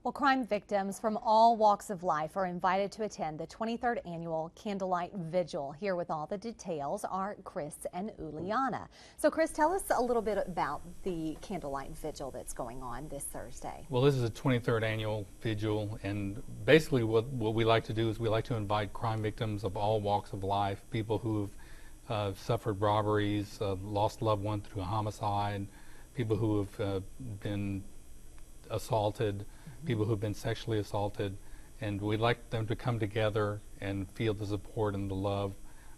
Well, crime victims from all walks of life are invited to attend the 23rd annual Candlelight Vigil. Here with all the details are Chris and Uliana. So Chris, tell us a little bit about the Candlelight Vigil that's going on this Thursday. Well, this is the 23rd annual vigil, and basically what we like to do is we like to invite crime victims of all walks of life, people who've suffered robberies, lost loved ones through a homicide, people who have been assaulted, people who've been sexually assaulted, and we'd like them to come together and feel the support and the love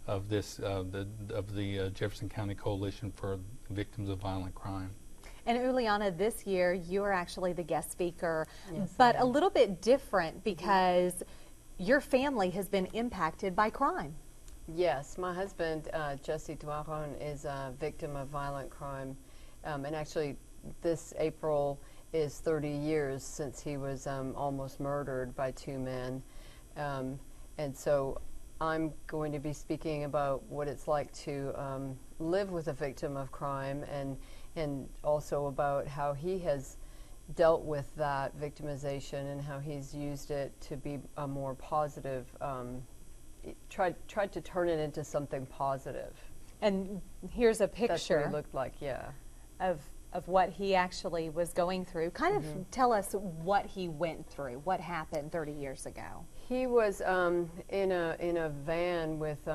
of this of the Jefferson County Coalition for Victims of Violent Crime. And Uliana, this year you are actually the guest speaker, yes, but a little bit different because your family has been impacted by crime. Yes, my husband, Jesse Dwaron, is a victim of violent crime, and actually this April is 30 years since he was almost murdered by two men. And so I'm going to be speaking about what it's like to live with a victim of crime, and also about how he has dealt with that victimization and how he's used it to be a more positive, tried to turn it into something positive. And here's a picture. That's what he looked like, yeah. Of what he actually was going through. Kind of tell us what he went through, what happened 30 years ago. He was in a van with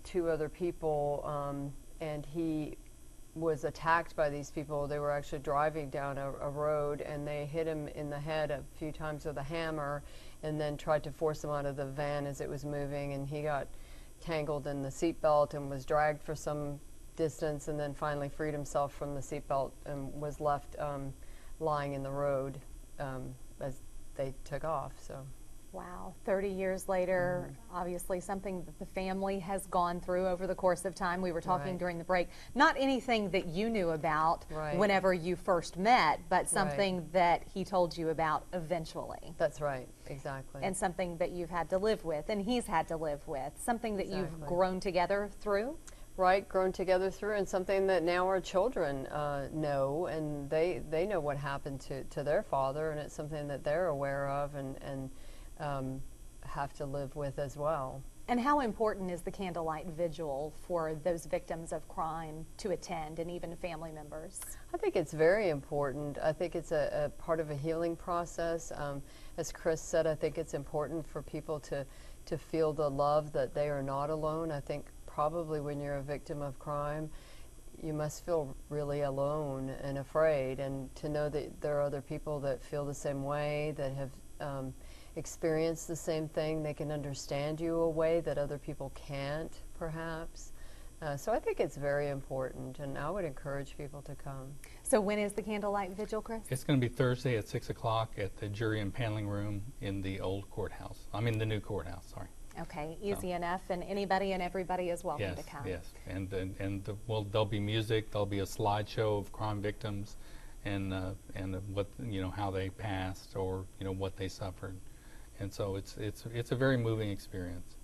two other people, and he was attacked by these people. They were actually driving down a road, and they hit him in the head a few times with a hammer, and then tried to force him out of the van as it was moving, and he got tangled in the seatbelt and was dragged for some distance, and then finally freed himself from the seatbelt and was left lying in the road as they took off. So, wow, 30 years later, obviously something that the family has gone through over the course of time. We were talking during the break, not anything that you knew about whenever you first met, but something that he told you about eventually. That's right, exactly. And something that you've had to live with, and he's had to live with, something that you've grown together through. Right, grown together through, and something that now our children know, and they know what happened to their father, and it's something that they're aware of and have to live with as well. And how important is the Candlelight Vigil for those victims of crime to attend, and even family members? I think it's very important. I think it's a part of a healing process. As Chris said, I think it's important for people to feel the love that they are not alone. I think probably when you're a victim of crime, you must feel really alone and afraid, and to know that there are other people that feel the same way, that have experienced the same thing. They can understand you a way that other people can't, perhaps. So I think it's very important, and I would encourage people to come. So when is the Candlelight Vigil, Chris? It's going to be Thursday at 6 o'clock at the Jury and Paneling Room in the old courthouse. I mean the new courthouse, sorry. Okay, easy enough, and anybody and everybody is welcome to come. Yes, and well, there'll be music, there'll be a slideshow of crime victims, and what, you know, how they passed, or you know, what they suffered, and so it's a very moving experience.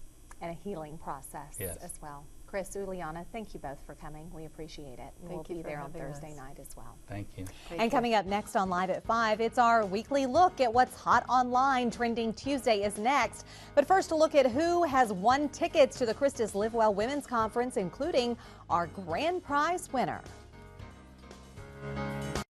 And a healing process as well. Chris, Uliana, thank you both for coming. We appreciate it. We'll be there on Thursday night as well. Thank you. And coming up next on Live at 5, it's our weekly look at what's hot online. Trending Tuesday is next. But first, a look at who has won tickets to the Christus Live Well Women's Conference, including our grand prize winner.